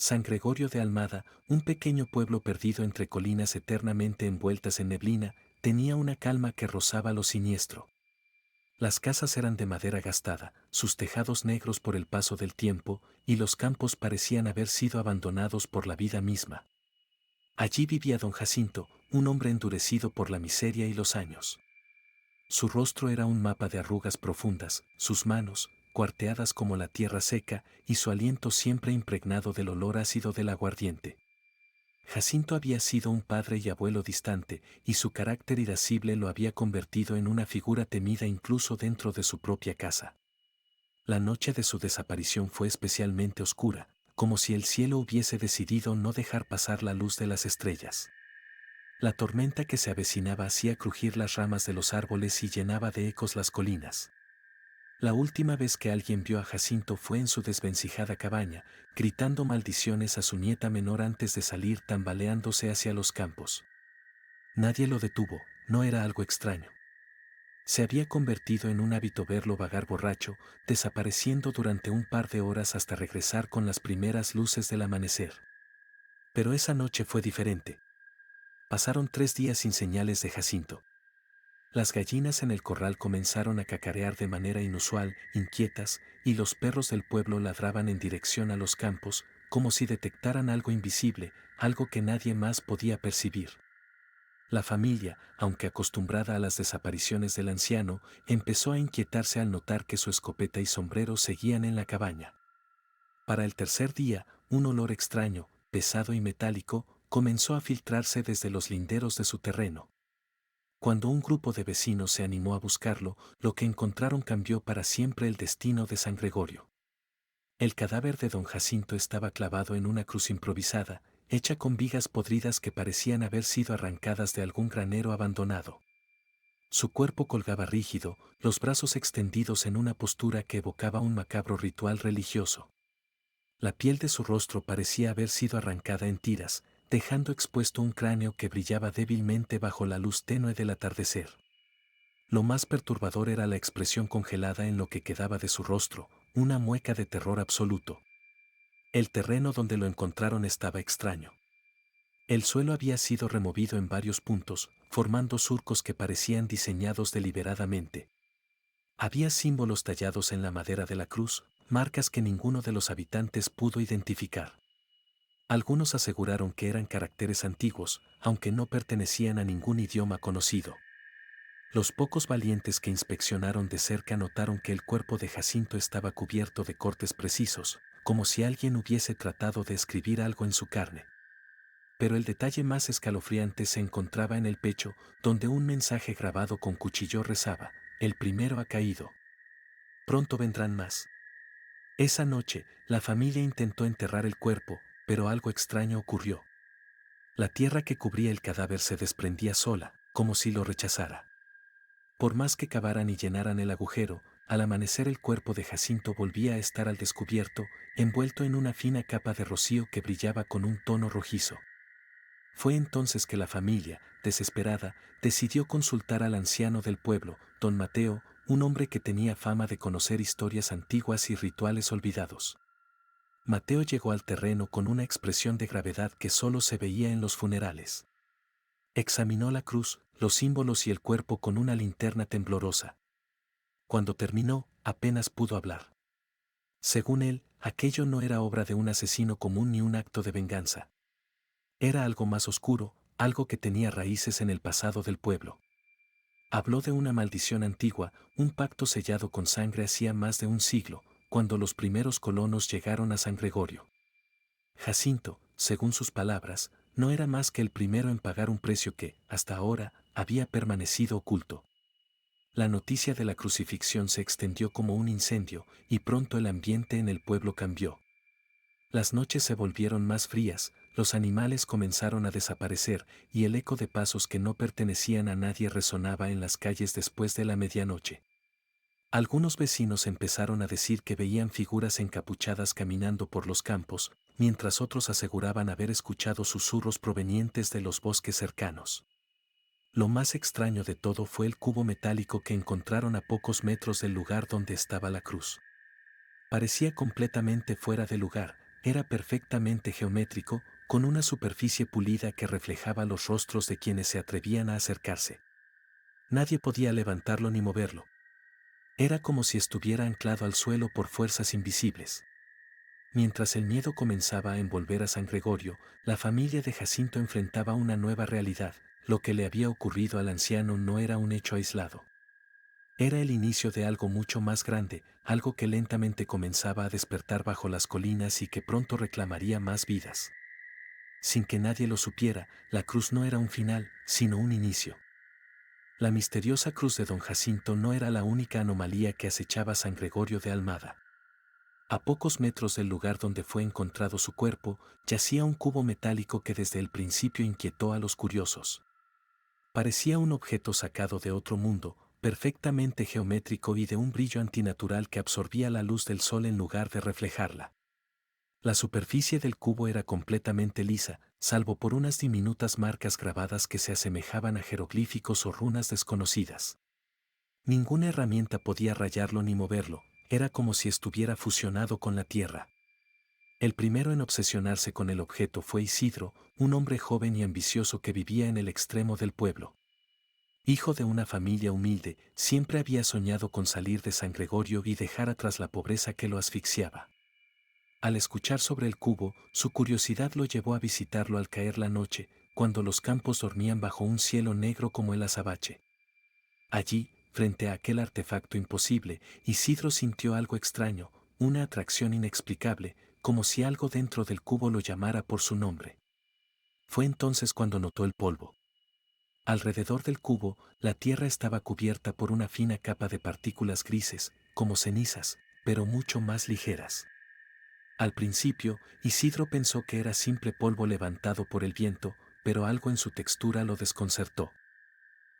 San Gregorio de Almada, un pequeño pueblo perdido entre colinas eternamente envueltas en neblina, tenía una calma que rozaba lo siniestro. Las casas eran de madera gastada, sus tejados negros por el paso del tiempo, y los campos parecían haber sido abandonados por la vida misma. Allí vivía don Jacinto, un hombre endurecido por la miseria y los años. Su rostro era un mapa de arrugas profundas, sus manos, cuarteadas como la tierra seca, y su aliento siempre impregnado del olor ácido del aguardiente. Jacinto había sido un padre y abuelo distante, y su carácter irascible lo había convertido en una figura temida incluso dentro de su propia casa. La noche de su desaparición fue especialmente oscura, como si el cielo hubiese decidido no dejar pasar la luz de las estrellas. La tormenta que se avecinaba hacía crujir las ramas de los árboles y llenaba de ecos las colinas. La última vez que alguien vio a Jacinto fue en su desvencijada cabaña, gritando maldiciones a su nieta menor antes de salir tambaleándose hacia los campos. Nadie lo detuvo, no era algo extraño. Se había convertido en un hábito verlo vagar borracho, desapareciendo durante un par de horas hasta regresar con las primeras luces del amanecer. Pero esa noche fue diferente. Pasaron 3 días sin señales de Jacinto. Las gallinas en el corral comenzaron a cacarear de manera inusual, inquietas, y los perros del pueblo ladraban en dirección a los campos, como si detectaran algo invisible, algo que nadie más podía percibir. La familia, aunque acostumbrada a las desapariciones del anciano, empezó a inquietarse al notar que su escopeta y sombrero seguían en la cabaña. Para el tercer día, un olor extraño, pesado y metálico, comenzó a filtrarse desde los linderos de su terreno. Cuando un grupo de vecinos se animó a buscarlo, lo que encontraron cambió para siempre el destino de San Gregorio. El cadáver de don Jacinto estaba clavado en una cruz improvisada, hecha con vigas podridas que parecían haber sido arrancadas de algún granero abandonado. Su cuerpo colgaba rígido, los brazos extendidos en una postura que evocaba un macabro ritual religioso. La piel de su rostro parecía haber sido arrancada en tiras, dejando expuesto un cráneo que brillaba débilmente bajo la luz tenue del atardecer. Lo más perturbador era la expresión congelada en lo que quedaba de su rostro, una mueca de terror absoluto. El terreno donde lo encontraron estaba extraño. El suelo había sido removido en varios puntos, formando surcos que parecían diseñados deliberadamente. Había símbolos tallados en la madera de la cruz, marcas que ninguno de los habitantes pudo identificar. Algunos aseguraron que eran caracteres antiguos, aunque no pertenecían a ningún idioma conocido. Los pocos valientes que inspeccionaron de cerca notaron que el cuerpo de Jacinto estaba cubierto de cortes precisos, como si alguien hubiese tratado de escribir algo en su carne. Pero el detalle más escalofriante se encontraba en el pecho, donde un mensaje grabado con cuchillo rezaba: "El primero ha caído. Pronto vendrán más". Esa noche, la familia intentó enterrar el cuerpo, pero algo extraño ocurrió. La tierra que cubría el cadáver se desprendía sola, como si lo rechazara. Por más que cavaran y llenaran el agujero, al amanecer el cuerpo de Jacinto volvía a estar al descubierto, envuelto en una fina capa de rocío que brillaba con un tono rojizo. Fue entonces que la familia, desesperada, decidió consultar al anciano del pueblo, don Mateo, un hombre que tenía fama de conocer historias antiguas y rituales olvidados. Mateo llegó al terreno con una expresión de gravedad que solo se veía en los funerales. Examinó la cruz, los símbolos y el cuerpo con una linterna temblorosa. Cuando terminó, apenas pudo hablar. Según él, aquello no era obra de un asesino común ni un acto de venganza. Era algo más oscuro, algo que tenía raíces en el pasado del pueblo. Habló de una maldición antigua, un pacto sellado con sangre hacía más de un siglo, cuando los primeros colonos llegaron a San Gregorio. Jacinto, según sus palabras, no era más que el primero en pagar un precio que, hasta ahora, había permanecido oculto. La noticia de la crucifixión se extendió como un incendio, y pronto el ambiente en el pueblo cambió. Las noches se volvieron más frías, los animales comenzaron a desaparecer, y el eco de pasos que no pertenecían a nadie resonaba en las calles después de la medianoche. Algunos vecinos empezaron a decir que veían figuras encapuchadas caminando por los campos, mientras otros aseguraban haber escuchado susurros provenientes de los bosques cercanos. Lo más extraño de todo fue el cubo metálico que encontraron a pocos metros del lugar donde estaba la cruz. Parecía completamente fuera de lugar, era perfectamente geométrico, con una superficie pulida que reflejaba los rostros de quienes se atrevían a acercarse. Nadie podía levantarlo ni moverlo. Era como si estuviera anclado al suelo por fuerzas invisibles. Mientras el miedo comenzaba a envolver a San Gregorio, la familia de Jacinto enfrentaba una nueva realidad. Lo que le había ocurrido al anciano no era un hecho aislado. Era el inicio de algo mucho más grande, algo que lentamente comenzaba a despertar bajo las colinas y que pronto reclamaría más vidas. Sin que nadie lo supiera, la cruz no era un final, sino un inicio. La misteriosa cruz de don Jacinto no era la única anomalía que acechaba a San Gregorio de Almada. A pocos metros del lugar donde fue encontrado su cuerpo, yacía un cubo metálico que desde el principio inquietó a los curiosos. Parecía un objeto sacado de otro mundo, perfectamente geométrico y de un brillo antinatural que absorbía la luz del sol en lugar de reflejarla. La superficie del cubo era completamente lisa, salvo por unas diminutas marcas grabadas que se asemejaban a jeroglíficos o runas desconocidas. Ninguna herramienta podía rayarlo ni moverlo, era como si estuviera fusionado con la tierra. El primero en obsesionarse con el objeto fue Isidro, un hombre joven y ambicioso que vivía en el extremo del pueblo. Hijo de una familia humilde, siempre había soñado con salir de San Gregorio y dejar atrás la pobreza que lo asfixiaba. Al escuchar sobre el cubo, su curiosidad lo llevó a visitarlo al caer la noche, cuando los campos dormían bajo un cielo negro como el azabache. Allí, frente a aquel artefacto imposible, Isidro sintió algo extraño, una atracción inexplicable, como si algo dentro del cubo lo llamara por su nombre. Fue entonces cuando notó el polvo. Alrededor del cubo, la tierra estaba cubierta por una fina capa de partículas grises, como cenizas, pero mucho más ligeras. Al principio, Isidro pensó que era simple polvo levantado por el viento, pero algo en su textura lo desconcertó.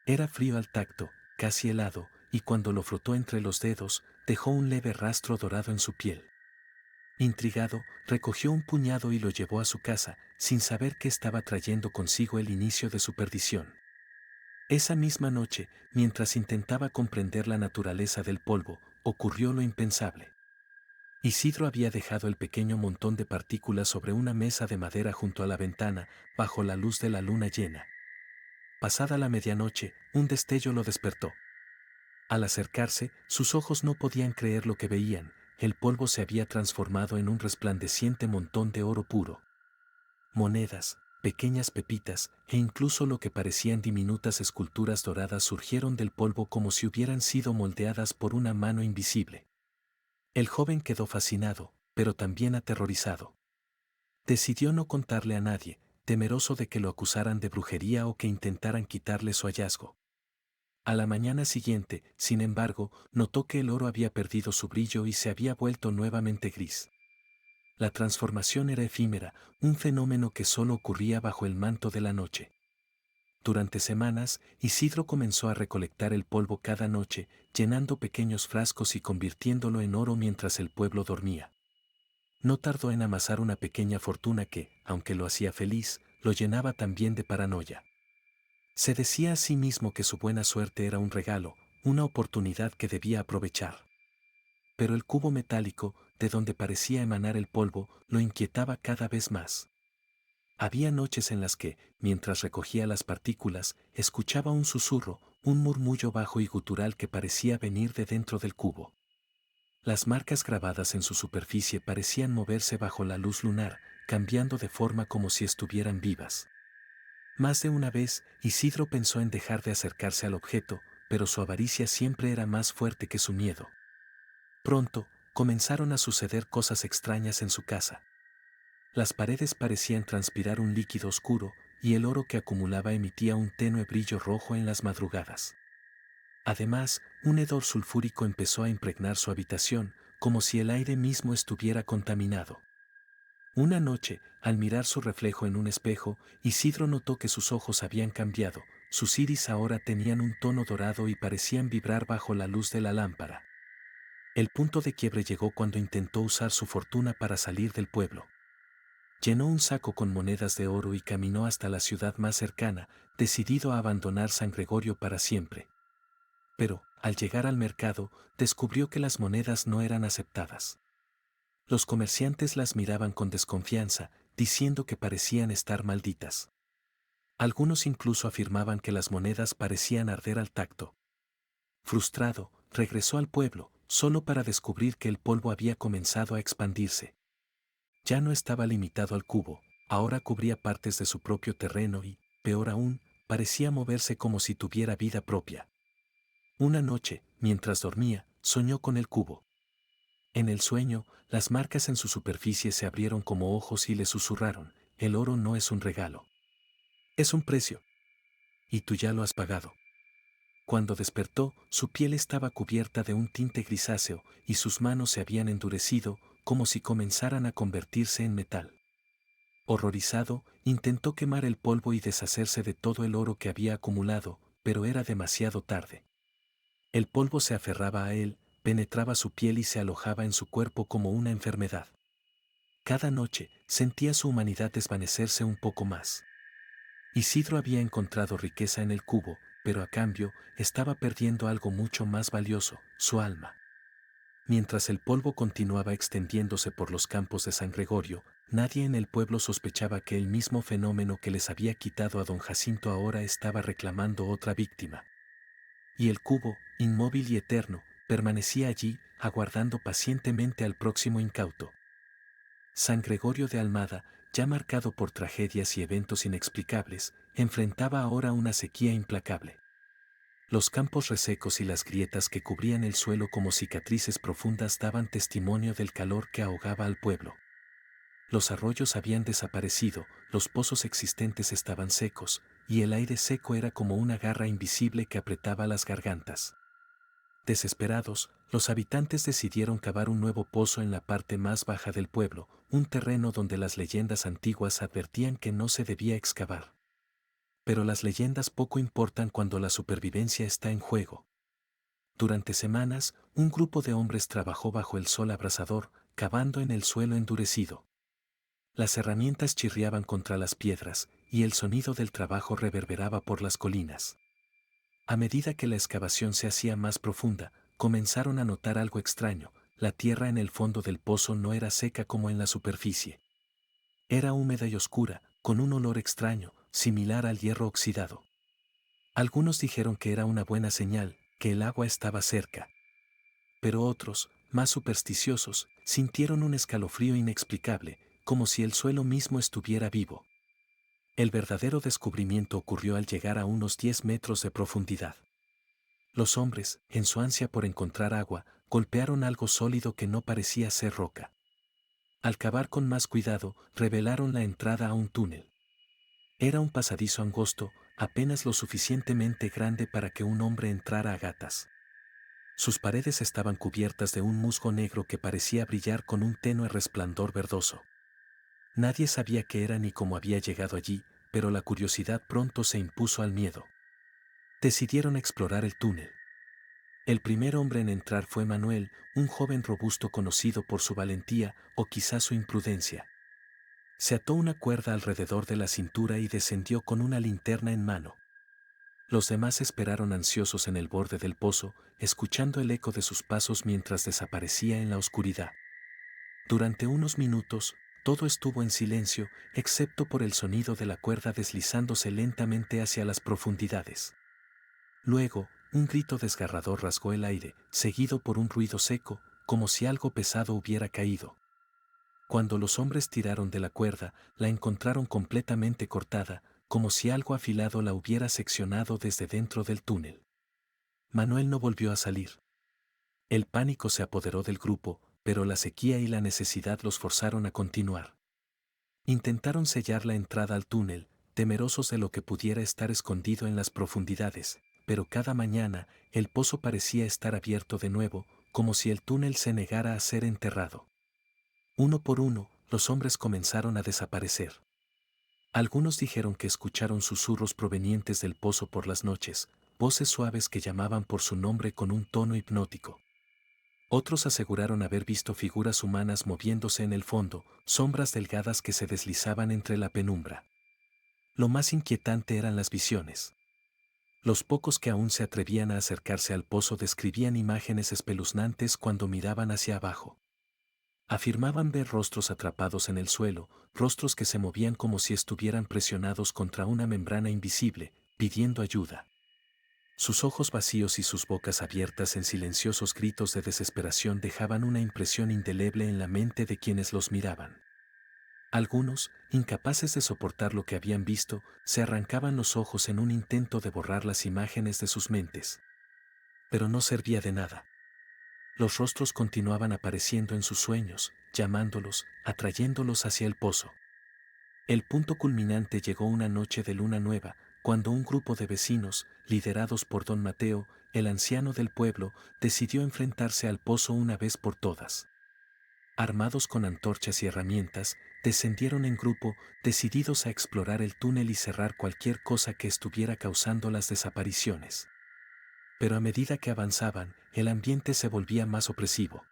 Era frío al tacto, casi helado, y cuando lo frotó entre los dedos, dejó un leve rastro dorado en su piel. Intrigado, recogió un puñado y lo llevó a su casa, sin saber que estaba trayendo consigo el inicio de su perdición. Esa misma noche, mientras intentaba comprender la naturaleza del polvo, ocurrió lo impensable. Isidro había dejado el pequeño montón de partículas sobre una mesa de madera junto a la ventana, bajo la luz de la luna llena. Pasada la medianoche, un destello lo despertó. Al acercarse, sus ojos no podían creer lo que veían. El polvo se había transformado en un resplandeciente montón de oro puro. Monedas, pequeñas pepitas, e incluso lo que parecían diminutas esculturas doradas surgieron del polvo como si hubieran sido moldeadas por una mano invisible. El joven quedó fascinado, pero también aterrorizado. Decidió no contarle a nadie, temeroso de que lo acusaran de brujería o que intentaran quitarle su hallazgo. A la mañana siguiente, sin embargo, notó que el oro había perdido su brillo y se había vuelto nuevamente gris. La transformación era efímera, un fenómeno que solo ocurría bajo el manto de la noche. Durante semanas, Isidro comenzó a recolectar el polvo cada noche, llenando pequeños frascos y convirtiéndolo en oro mientras el pueblo dormía. No tardó en amasar una pequeña fortuna que, aunque lo hacía feliz, lo llenaba también de paranoia. Se decía a sí mismo que su buena suerte era un regalo, una oportunidad que debía aprovechar. Pero el cubo metálico, de donde parecía emanar el polvo, lo inquietaba cada vez más. Había noches en las que, mientras recogía las partículas, escuchaba un susurro, un murmullo bajo y gutural que parecía venir de dentro del cubo. Las marcas grabadas en su superficie parecían moverse bajo la luz lunar, cambiando de forma como si estuvieran vivas. Más de una vez, Isidro pensó en dejar de acercarse al objeto, pero su avaricia siempre era más fuerte que su miedo. Pronto, comenzaron a suceder cosas extrañas en su casa. Las paredes parecían transpirar un líquido oscuro, y el oro que acumulaba emitía un tenue brillo rojo en las madrugadas. Además, un hedor sulfúrico empezó a impregnar su habitación, como si el aire mismo estuviera contaminado. Una noche, al mirar su reflejo en un espejo, Isidro notó que sus ojos habían cambiado, sus iris ahora tenían un tono dorado y parecían vibrar bajo la luz de la lámpara. El punto de quiebre llegó cuando intentó usar su fortuna para salir del pueblo. Llenó un saco con monedas de oro y caminó hasta la ciudad más cercana, decidido a abandonar San Gregorio para siempre. Pero, al llegar al mercado, descubrió que las monedas no eran aceptadas. Los comerciantes las miraban con desconfianza, diciendo que parecían estar malditas. Algunos incluso afirmaban que las monedas parecían arder al tacto. Frustrado, regresó al pueblo, solo para descubrir que el polvo había comenzado a expandirse. Ya no estaba limitado al cubo, ahora cubría partes de su propio terreno y, peor aún, parecía moverse como si tuviera vida propia. Una noche, mientras dormía, soñó con el cubo. En el sueño, las marcas en su superficie se abrieron como ojos y le susurraron: el oro no es un regalo. Es un precio. Y tú ya lo has pagado. Cuando despertó, su piel estaba cubierta de un tinte grisáceo y sus manos se habían endurecido, como si comenzaran a convertirse en metal. Horrorizado, intentó quemar el polvo y deshacerse de todo el oro que había acumulado, pero era demasiado tarde. El polvo se aferraba a él, penetraba su piel y se alojaba en su cuerpo como una enfermedad. Cada noche, sentía su humanidad desvanecerse un poco más. Isidro había encontrado riqueza en el cubo, pero a cambio, estaba perdiendo algo mucho más valioso: su alma. Mientras el polvo continuaba extendiéndose por los campos de San Gregorio, nadie en el pueblo sospechaba que el mismo fenómeno que les había quitado a don Jacinto ahora estaba reclamando otra víctima. Y el cubo, inmóvil y eterno, permanecía allí, aguardando pacientemente al próximo incauto. San Gregorio de Almada, ya marcado por tragedias y eventos inexplicables, enfrentaba ahora una sequía implacable. Los campos resecos y las grietas que cubrían el suelo como cicatrices profundas daban testimonio del calor que ahogaba al pueblo. Los arroyos habían desaparecido, los pozos existentes estaban secos, y el aire seco era como una garra invisible que apretaba las gargantas. Desesperados, los habitantes decidieron cavar un nuevo pozo en la parte más baja del pueblo, un terreno donde las leyendas antiguas advertían que no se debía excavar. Pero las leyendas poco importan cuando la supervivencia está en juego. Durante semanas, un grupo de hombres trabajó bajo el sol abrasador, cavando en el suelo endurecido. Las herramientas chirriaban contra las piedras, y el sonido del trabajo reverberaba por las colinas. A medida que la excavación se hacía más profunda, comenzaron a notar algo extraño: la tierra en el fondo del pozo no era seca como en la superficie. Era húmeda y oscura, con un olor extraño, similar al hierro oxidado. Algunos dijeron que era una buena señal, que el agua estaba cerca. Pero otros, más supersticiosos, sintieron un escalofrío inexplicable, como si el suelo mismo estuviera vivo. El verdadero descubrimiento ocurrió al llegar a unos 10 metros de profundidad. Los hombres, en su ansia por encontrar agua, golpearon algo sólido que no parecía ser roca. Al cavar con más cuidado, revelaron la entrada a un túnel. Era un pasadizo angosto, apenas lo suficientemente grande para que un hombre entrara a gatas. Sus paredes estaban cubiertas de un musgo negro que parecía brillar con un tenue resplandor verdoso. Nadie sabía qué era ni cómo había llegado allí, pero la curiosidad pronto se impuso al miedo. Decidieron explorar el túnel. El primer hombre en entrar fue Manuel, un joven robusto conocido por su valentía o quizá su imprudencia. Se ató una cuerda alrededor de la cintura y descendió con una linterna en mano. Los demás esperaron ansiosos en el borde del pozo, escuchando el eco de sus pasos mientras desaparecía en la oscuridad. Durante unos minutos, todo estuvo en silencio, excepto por el sonido de la cuerda deslizándose lentamente hacia las profundidades. Luego, un grito desgarrador rasgó el aire, seguido por un ruido seco, como si algo pesado hubiera caído. Cuando los hombres tiraron de la cuerda, la encontraron completamente cortada, como si algo afilado la hubiera seccionado desde dentro del túnel. Manuel no volvió a salir. El pánico se apoderó del grupo, pero la sequía y la necesidad los forzaron a continuar. Intentaron sellar la entrada al túnel, temerosos de lo que pudiera estar escondido en las profundidades, pero cada mañana el pozo parecía estar abierto de nuevo, como si el túnel se negara a ser enterrado. Uno por uno, los hombres comenzaron a desaparecer. Algunos dijeron que escucharon susurros provenientes del pozo por las noches, voces suaves que llamaban por su nombre con un tono hipnótico. Otros aseguraron haber visto figuras humanas moviéndose en el fondo, sombras delgadas que se deslizaban entre la penumbra. Lo más inquietante eran las visiones. Los pocos que aún se atrevían a acercarse al pozo describían imágenes espeluznantes cuando miraban hacia abajo. Afirmaban ver rostros atrapados en el suelo, rostros que se movían como si estuvieran presionados contra una membrana invisible, pidiendo ayuda. Sus ojos vacíos y sus bocas abiertas en silenciosos gritos de desesperación dejaban una impresión indeleble en la mente de quienes los miraban. Algunos, incapaces de soportar lo que habían visto, se arrancaban los ojos en un intento de borrar las imágenes de sus mentes. Pero no servía de nada. Los rostros continuaban apareciendo en sus sueños, llamándolos, atrayéndolos hacia el pozo. El punto culminante llegó una noche de luna nueva, cuando un grupo de vecinos, liderados por don Mateo, el anciano del pueblo, decidió enfrentarse al pozo una vez por todas. Armados con antorchas y herramientas, descendieron en grupo, decididos a explorar el túnel y cerrar cualquier cosa que estuviera causando las desapariciones. Pero a medida que avanzaban, el ambiente se volvía más opresivo.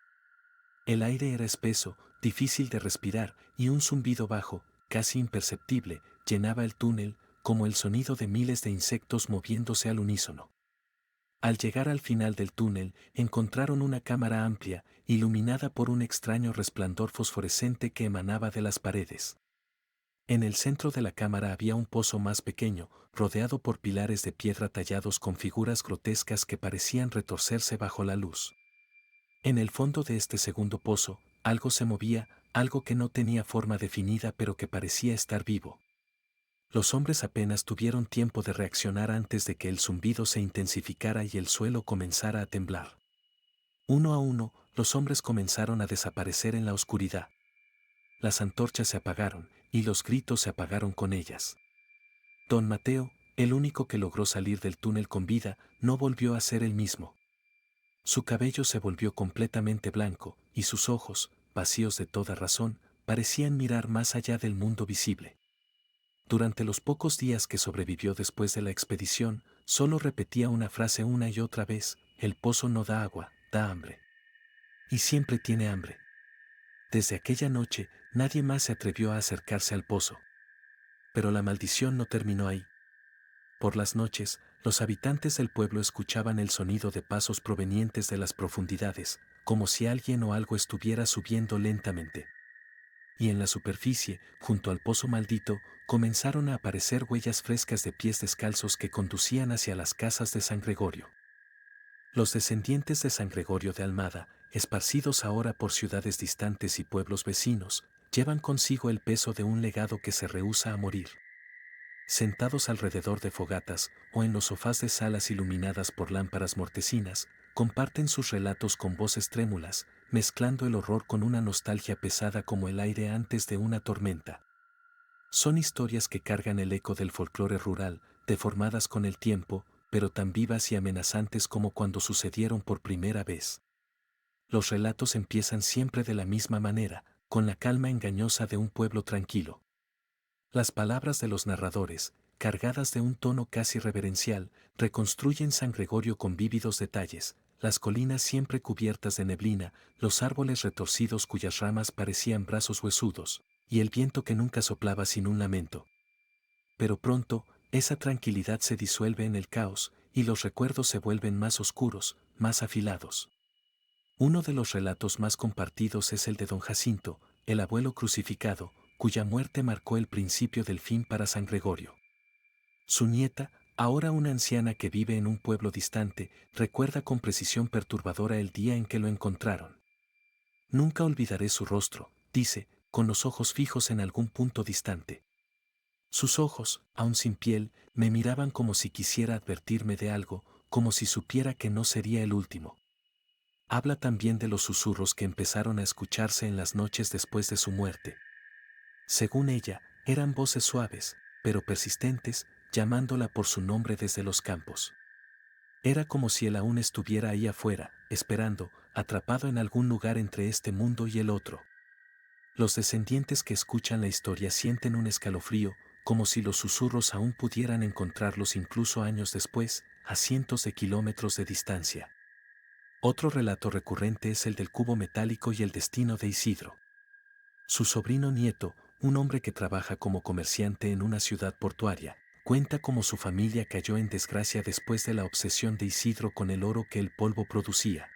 El aire era espeso, difícil de respirar, y un zumbido bajo, casi imperceptible, llenaba el túnel, como el sonido de miles de insectos moviéndose al unísono. Al llegar al final del túnel, encontraron una cámara amplia, iluminada por un extraño resplandor fosforescente que emanaba de las paredes. En el centro de la cámara había un pozo más pequeño, rodeado por pilares de piedra tallados con figuras grotescas que parecían retorcerse bajo la luz. En el fondo de este segundo pozo, algo se movía, algo que no tenía forma definida pero que parecía estar vivo. Los hombres apenas tuvieron tiempo de reaccionar antes de que el zumbido se intensificara y el suelo comenzara a temblar. Uno a uno, los hombres comenzaron a desaparecer en la oscuridad. Las antorchas se apagaron, y los gritos se apagaron con ellas. Don Mateo, el único que logró salir del túnel con vida, no volvió a ser el mismo. Su cabello se volvió completamente blanco, y sus ojos, vacíos de toda razón, parecían mirar más allá del mundo visible. Durante los pocos días que sobrevivió después de la expedición, solo repetía una frase una y otra vez: el pozo no da agua, da hambre. Y siempre tiene hambre. Desde aquella noche, nadie más se atrevió a acercarse al pozo. Pero la maldición no terminó ahí. Por las noches, los habitantes del pueblo escuchaban el sonido de pasos provenientes de las profundidades, como si alguien o algo estuviera subiendo lentamente. Y en la superficie, junto al pozo maldito, comenzaron a aparecer huellas frescas de pies descalzos que conducían hacia las casas de San Gregorio. Los descendientes de San Gregorio de Almada, esparcidos ahora por ciudades distantes y pueblos vecinos, llevan consigo el peso de un legado que se rehúsa a morir. Sentados alrededor de fogatas o en los sofás de salas iluminadas por lámparas mortecinas, comparten sus relatos con voces trémulas, mezclando el horror con una nostalgia pesada como el aire antes de una tormenta. Son historias que cargan el eco del folclore rural, deformadas con el tiempo, pero tan vivas y amenazantes como cuando sucedieron por primera vez. Los relatos empiezan siempre de la misma manera, con la calma engañosa de un pueblo tranquilo. Las palabras de los narradores, cargadas de un tono casi reverencial, reconstruyen San Gregorio con vívidos detalles: las colinas siempre cubiertas de neblina, los árboles retorcidos cuyas ramas parecían brazos huesudos, y el viento que nunca soplaba sin un lamento. Pero pronto, esa tranquilidad se disuelve en el caos, y los recuerdos se vuelven más oscuros, más afilados. Uno de los relatos más compartidos es el de don Jacinto, el abuelo crucificado, cuya muerte marcó el principio del fin para San Gregorio. Su nieta, ahora una anciana que vive en un pueblo distante, recuerda con precisión perturbadora el día en que lo encontraron. Nunca olvidaré su rostro, dice, con los ojos fijos en algún punto distante. Sus ojos, aún sin piel, me miraban como si quisiera advertirme de algo, como si supiera que no sería el último. Habla también de los susurros que empezaron a escucharse en las noches después de su muerte. Según ella, eran voces suaves, pero persistentes, llamándola por su nombre desde los campos. Era como si él aún estuviera ahí afuera, esperando, atrapado en algún lugar entre este mundo y el otro. Los descendientes que escuchan la historia sienten un escalofrío, como si los susurros aún pudieran encontrarlos incluso años después, a cientos de kilómetros de distancia. Otro relato recurrente es el del cubo metálico y el destino de Isidro. Su sobrino nieto, un hombre que trabaja como comerciante en una ciudad portuaria, cuenta cómo su familia cayó en desgracia después de la obsesión de Isidro con el oro que el polvo producía.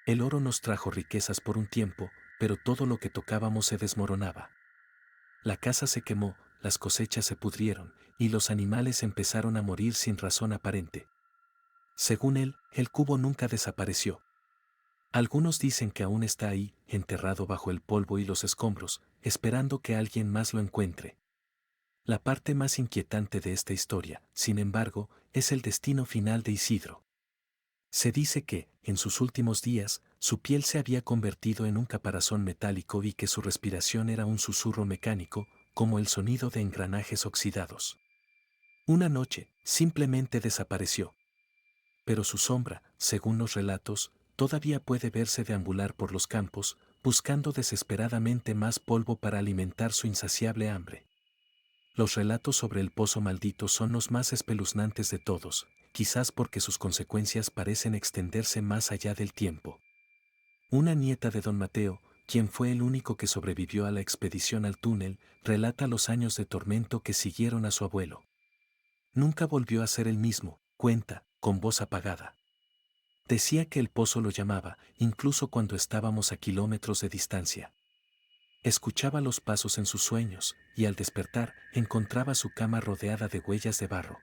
El oro nos trajo riquezas por un tiempo, pero todo lo que tocábamos se desmoronaba. La casa se quemó, las cosechas se pudrieron, y los animales empezaron a morir sin razón aparente. Según él, el cubo nunca desapareció. Algunos dicen que aún está ahí, enterrado bajo el polvo y los escombros, esperando que alguien más lo encuentre. La parte más inquietante de esta historia, sin embargo, es el destino final de Isidro. Se dice que, en sus últimos días, su piel se había convertido en un caparazón metálico y que su respiración era un susurro mecánico, como el sonido de engranajes oxidados. Una noche, simplemente desapareció. Pero su sombra, según los relatos, todavía puede verse deambular por los campos, buscando desesperadamente más polvo para alimentar su insaciable hambre. Los relatos sobre el pozo maldito son los más espeluznantes de todos, quizás porque sus consecuencias parecen extenderse más allá del tiempo. Una nieta de don Mateo, quien fue el único que sobrevivió a la expedición al túnel, relata los años de tormento que siguieron a su abuelo. Nunca volvió a ser el mismo, cuenta, con voz apagada. Decía que el pozo lo llamaba, incluso cuando estábamos a kilómetros de distancia. Escuchaba los pasos en sus sueños, y al despertar, encontraba su cama rodeada de huellas de barro.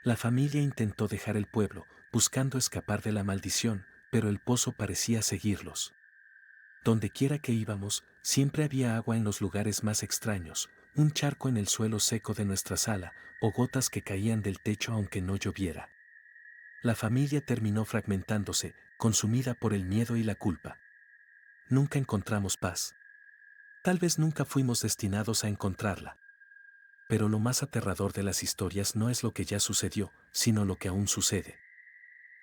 La familia intentó dejar el pueblo, buscando escapar de la maldición, pero el pozo parecía seguirlos. Donde quiera que íbamos, siempre había agua en los lugares más extraños, un charco en el suelo seco de nuestra sala, o gotas que caían del techo aunque no lloviera. La familia terminó fragmentándose, consumida por el miedo y la culpa. Nunca encontramos paz. Tal vez nunca fuimos destinados a encontrarla. Pero lo más aterrador de las historias no es lo que ya sucedió, sino lo que aún sucede.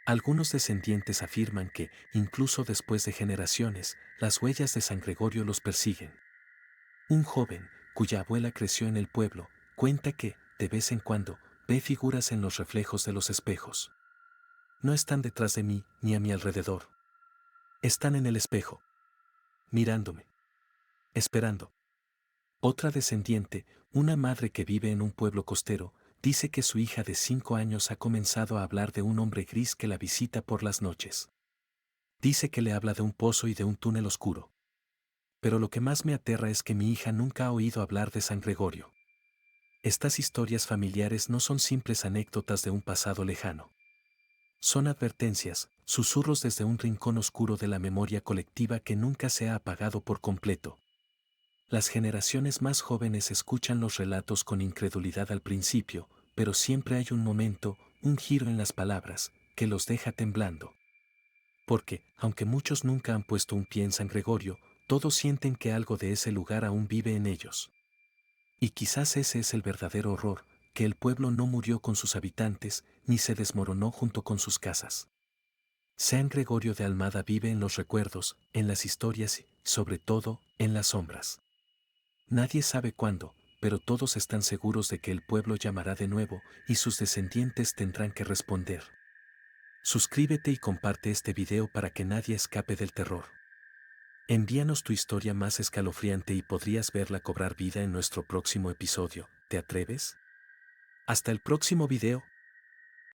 Algunos descendientes afirman que, incluso después de generaciones, las huellas de San Gregorio los persiguen. Un joven, cuya abuela creció en el pueblo, cuenta que, de vez en cuando, ve figuras en los reflejos de los espejos. No están detrás de mí, ni a mi alrededor. Están en el espejo, mirándome, esperando. Otra descendiente, una madre que vive en un pueblo costero, dice que su hija de 5 años ha comenzado a hablar de un hombre gris que la visita por las noches. Dice que le habla de un pozo y de un túnel oscuro. Pero lo que más me aterra es que mi hija nunca ha oído hablar de San Gregorio. Estas historias familiares no son simples anécdotas de un pasado lejano. Son advertencias, susurros desde un rincón oscuro de la memoria colectiva que nunca se ha apagado por completo. Las generaciones más jóvenes escuchan los relatos con incredulidad al principio, pero siempre hay un momento, un giro en las palabras, que los deja temblando. Porque, aunque muchos nunca han puesto un pie en San Gregorio, todos sienten que algo de ese lugar aún vive en ellos. Y quizás ese es el verdadero horror, que el pueblo no murió con sus habitantes, ni se desmoronó junto con sus casas. San Gregorio de Almada vive en los recuerdos, en las historias y, sobre todo, en las sombras. Nadie sabe cuándo, pero todos están seguros de que el pueblo llamará de nuevo y sus descendientes tendrán que responder. Suscríbete y comparte este video para que nadie escape del terror. Envíanos tu historia más escalofriante y podrías verla cobrar vida en nuestro próximo episodio. ¿Te atreves? Hasta el próximo video.